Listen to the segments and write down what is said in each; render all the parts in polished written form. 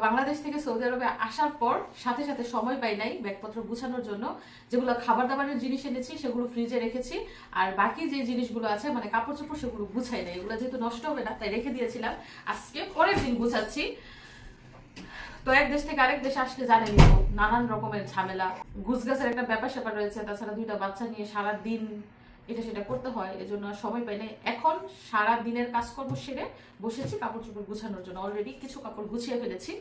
বাংলাদেশ থেকে সৌদি আরবে আসার পর সাথে সাথে সময় পাই নাই ব্যাগপত্র গুছানোর জন্য। যেগুলো খাবার দাবারের জিনিস এনেছি সেগুলো ফ্রিজে রেখেছি, আর বাকি যে জিনিসগুলো আছে মানে কাপড় চোপড় সেগুলো গুছাই নাই। এগুলো যেহেতু নষ্ট হবে না তাই রেখে দিয়েছিলাম, আজকে পরের দিন গুছাচ্ছি। তো এক দেশ থেকে আরেক দেশে আসলে জানেনি তো নানান রকমের ঝামেলা, গুছগাছের একটা ব্যাপার স্যাপার রয়েছে, তাছাড়া 2টা বাচ্চা নিয়ে সারা দিন এটা সেটা করতে হয়, এজন্য আর সময় পাই নাই। এখন সারা দিনের কাজকর্ম সেরে বসেছি কাপড় চোপড় গুছানোর জন্য। অলরেডি কিছু কাপড় গুছিয়ে ফেলেছি।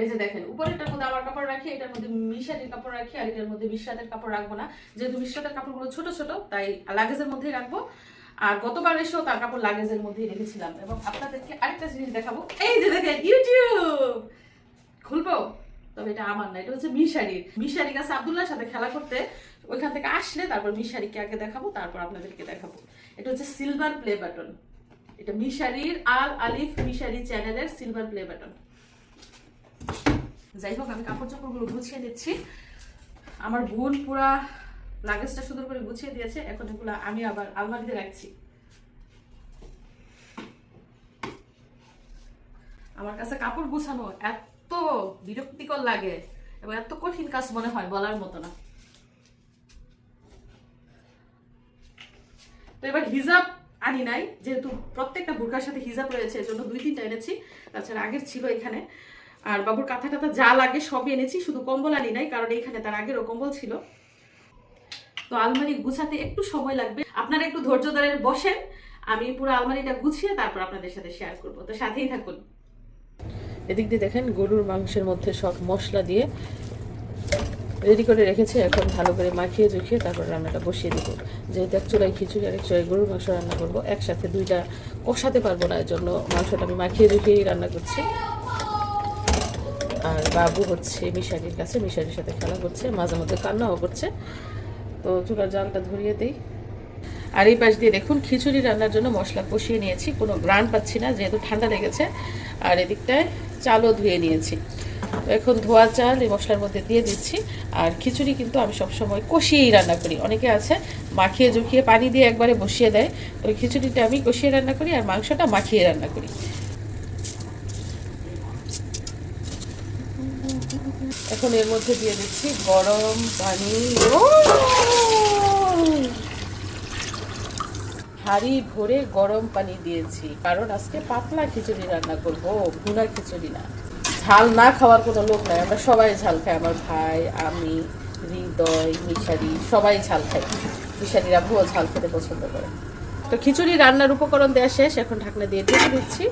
এই যে দেখেন, উপরেরটার মধ্যে আমার কাপড় রাখি, এটার মধ্যে মিশাতের কাপড় রাখি, আর এটার মধ্যে মিশাতের কাপড় রাখবো না, যেহেতু মিশাতের কাপড়গুলো ছোট ছোট তাই লাগেজের মধ্যেই রাখবো। আর গতবার এসেও তার কাপড় লাগেজের মধ্যেই রেখেছিলাম। এবং আপনাদেরকে আরেকটা জিনিস দেখাবো, এই যে দেখেন ইউটিউব খুলবো, তবে এটা আমার না, এটা হচ্ছে মিশারির। মিশারি কাছে আব্দুল্লাহর সাথে খেলা করতে ওইখান থেকে আসলে তারপর মিশারিকে আগে দেখাবো, তারপর আপনাদেরকে দেখাবো। এটা হচ্ছে সিলভার প্লে বাটন, এটা মিশারির আল আলিফ মিশারি চ্যানেলের সিলভার প্লে বাটন। যাই হোক, আমি কাপড় চোপড়গুলো গুছিয়ে নিচ্ছি। আমার বোন পুরা লাগেজটা সুন্দর করে গুছিয়ে দিয়েছে, এখন এগুলো আমি আবার আলমারিতে রাখছি। আমার কাছে কাপড় গুছানো এত বিরক্তিকর লাগে এবং এত কঠিন কাজ মনে হয় বলার মতো না। তো এবার হিজাব আনি নাই, যেহেতু প্রত্যেকটা বোরকার সাথে হিজাব রয়েছে, এজন্য 2-3টা এনেছি, তাছাড়া আগের ছিল এখানে। আর বাবুর কাঁথা টাথা যা লাগে সবই এনেছি, শুধু কম্বল আনি নাই, কারণ এইখানে তার আগেরও কম্বল ছিল। তো আলমারি গুছাতে একটু সময় লাগবে, আপনারা একটু ধৈর্য ধরে বসেন, আমি পুরো আলমারিটা গুছিয়ে তারপর আপনাদের সাথে শেয়ার করবো, তো সাথেই থাকুন। এদিক দিয়ে দেখেন গরুর মাংসের মধ্যে সব মশলা দিয়ে রেডি করে রেখেছি, এখন ভালো করে মাখিয়ে জুখিয়ে তারপর রান্নাটা বসিয়ে দেবো। যেহেতু এক চুলায় খিচুড়ি আর এক চুলায় গরুর মাংস রান্না করবো, একসাথে 2টা কষাতে পারবো না, এর জন্য মাংসটা আমি মাখিয়ে জুখিয়েই রান্না করছি। আর বাবু হচ্ছে মিশারির কাছে, মিশারির সাথে খেলা করছে, মাঝে মধ্যে কান্নাও করছে। তো চুলার জালটা ধরিয়ে দিই। আর এই পাশ দিয়ে দেখুন খিচুড়ি রান্নার জন্য মশলা কষিয়ে নিয়েছি, কোনো গ্রান পাচ্ছি না যেহেতু ঠান্ডা লেগেছে। আর এদিকটায় চালও ধুয়ে নিয়েছি, তো এখন ধোয়া চাল এই মশলার মধ্যে দিয়ে দিচ্ছি। আর খিচুড়ি কিন্তু আমি সবসময় কষিয়েই রান্না করি, অনেকে আছে মাখিয়ে জুখিয়ে পানি দিয়ে একবারে বসিয়ে দেয়, তো খিচুড়িটা আমি কষিয়ে রান্না করি আর মাংসটা মাখিয়ে রান্না করি। এখন এর মধ্যে দিয়ে দিচ্ছি গরম পানি, হাঁড়ি ভরে গরম পানি দিয়েছি, কারণ আজকে পাতলা খিচুড়ি রান্না করব, ভুনা খিচুড়ি না। ঝাল না খাওয়ার কোনো লোক নাই, আমরা সবাই ঝাল খাই, আমার ভাই, আমি, হৃদয়, মিশারি সবাই ঝাল খাই। মিশারির আব্বুও ঝাল খেতে পছন্দ করে। তো খিচুড়ি রান্নার উপকরণ দেওয়া শেষ, এখন ঢাকনা দিয়ে ঢেকে দিচ্ছি।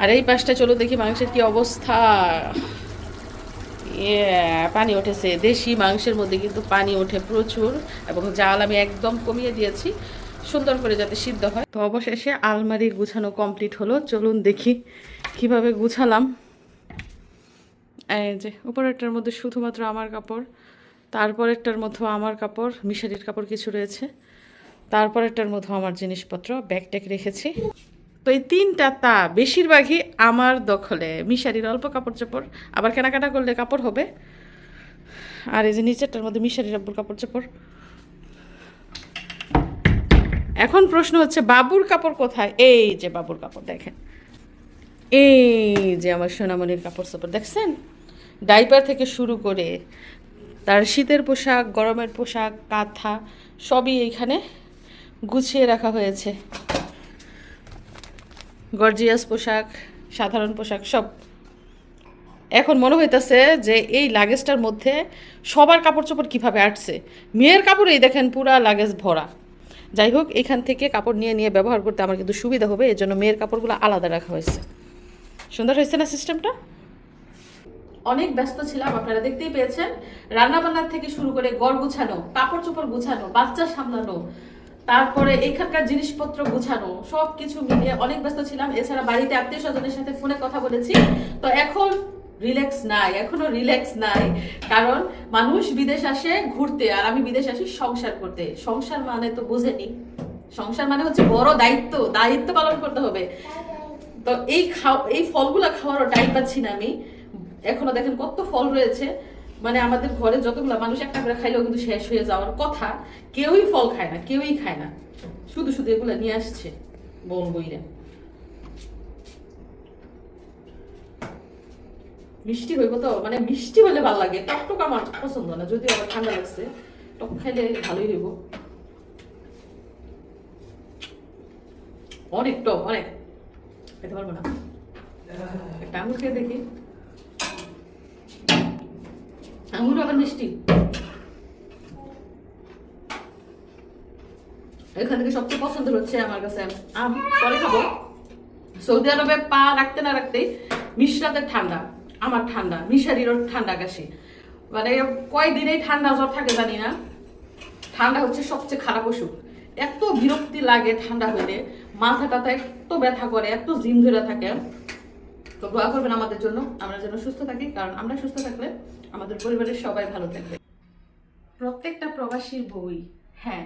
আর এই পাশটা চলো দেখি মাংসের কি অবস্থা। পানি উঠেছে, দেশি মাংসের মধ্যে কিন্তু পানি ওঠে প্রচুর, এবং জাল আমি একদম কমিয়ে দিয়েছি সুন্দর করে যাতে সিদ্ধ হয়। তো অবশেষে আলমারি গুছানো কমপ্লিট হলো, চলুন দেখি কিভাবে গুছালাম। এই যে উপরেরটার মধ্যে শুধুমাত্র আমার কাপড়, তারপরেরটার মধ্যে আমার কাপড়, মিশারির কাপড় কিছু রয়েছে, তারপরেরটার মধ্যে আমার জিনিসপত্র ব্যাগ ট্যাগ রেখেছি। তো এই 3টা তা বেশিরভাগই আমার দখলে, মিশারির অল্প কাপড় চোপড়, আবার কেনাকাটা করলে কাপড় হবে। আর এই যে নিচেরটার মধ্যে মিশারির আব্বুর কাপড় চোপড়। এখন প্রশ্ন হচ্ছে বাবুর কাপড় কোথায়? এই যে বাবুর কাপড় দেখেন, এই যে আমার সোনামণির কাপড় চোপড় দেখছেন, ডাইপার থেকে শুরু করে তার শীতের পোশাক, গরমের পোশাক, কাঁথা সবই এইখানে গুছিয়ে রাখা হয়েছে। গর্জিয়াস পোশাক, সাধারণ পোশাক সব। এখন মনে হইতেছে যে এই লাগেজটার মধ্যে সবার কাপড় চোপড় কীভাবে আটছে, মেয়ের কাপড় এই দেখেন পুরা লাগেজ ভরা। যাই হোক, এখান থেকে কাপড় নিয়ে নিয়ে ব্যবহার করতে আমার কিন্তু সুবিধা হবে, এর জন্য মেয়ের কাপড়গুলো আলাদা রাখা হয়েছে। সুন্দর হয়েছে না সিস্টেমটা? অনেক ব্যস্ত ছিলাম, আপনারা দেখতেই পেয়েছেন, রান্নাবান্নার থেকে শুরু করে ঘর গুছানো, কাপড় চোপড় গুছানো, বাচ্চা সামলানো, তারপরে এখানকার জিনিসপত্র গুছানো, সব কিছু মিলিয়ে অনেক ব্যস্ত ছিলাম। এছাড়া বাড়িতে আত্মীয় স্বজনের সাথে ফোনে কথা বলেছি। তো এখন রিল্যাক্স নাই, এখনো রিল্যাক্স নাই, কারণ মানুষ বিদেশ আসে ঘুরতে আর আমি বিদেশ আসি সংসার করতে। সংসার মানে তো বোঝেনি, সংসার মানে হচ্ছে বড় দায়িত্ব, দায়িত্ব পালন করতে হবে। তো এই ফলগুলা খাওয়ারও টাইম পাচ্ছি না আমি। এখনো দেখেন কত ফল রয়েছে, মানে আমাদের ঘরে যতগুলো মানুষ একটা করে খাইলেও কিন্তু শেষ হয়ে যাওয়ার কথা, কেউই ফল খায় না, কেউই খায় না, শুধু শুধু এগুলো নিয়ে আসছে বোন বইরা। মিষ্টি হইব তো, মানে মিষ্টি হলে ভালো লাগে, টক টক আমার পছন্দ না, যদি আবার ঠান্ডা লাগছে টক খাইলে ভালোই হইব। অনেক টক, অনেক খেতে পারবো না। একটা আঙুর খেয়ে দেখি, আঙুর আবার মিষ্টি। এখান থেকে সবচেয়ে পছন্দের হচ্ছে আমার কাছে আম, পরে খাবো। সৌদি আরবে পা রাখতে না রাখতেই মিশরাতের ঠান্ডা, আমার ঠান্ডা, মিশারিরও ঠান্ডা কাশি, মানে কয়দিনেই ঠান্ডা জ্বর থাকে জানি না। ঠান্ডা হচ্ছে সবচেয়ে খারাপ অসুখ, এত বিরক্তি লাগে ঠান্ডা হইলে, মাথাটা তো এত ব্যথা করে, এত জিম ধরে থাকে। তো দোয়া করবেন আমাদের জন্য, আমরা যেন সুস্থ থাকি, কারণ আমরা সুস্থ থাকলে আমাদের পরিবারের সবাই ভালো থাকবে। প্রত্যেকটা প্রবাসীর বউই, হ্যাঁ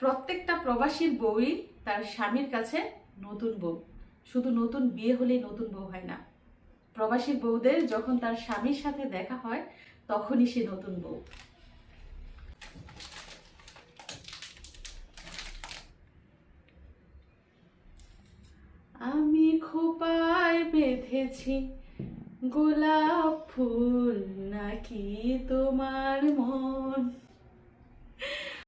প্রত্যেকটা প্রবাসীর বউই তার স্বামীর কাছে নতুন বউ। শুধু নতুন বিয়ে হলেই নতুন বউ হয় না, প্রবাসীর বউদের যখন তার স্বামীর সাথে দেখা হয় তখনই সে নতুন বউ। আমি খোপায় বেঁধেছি গোলাপ ফুল, নাকি তোমার মন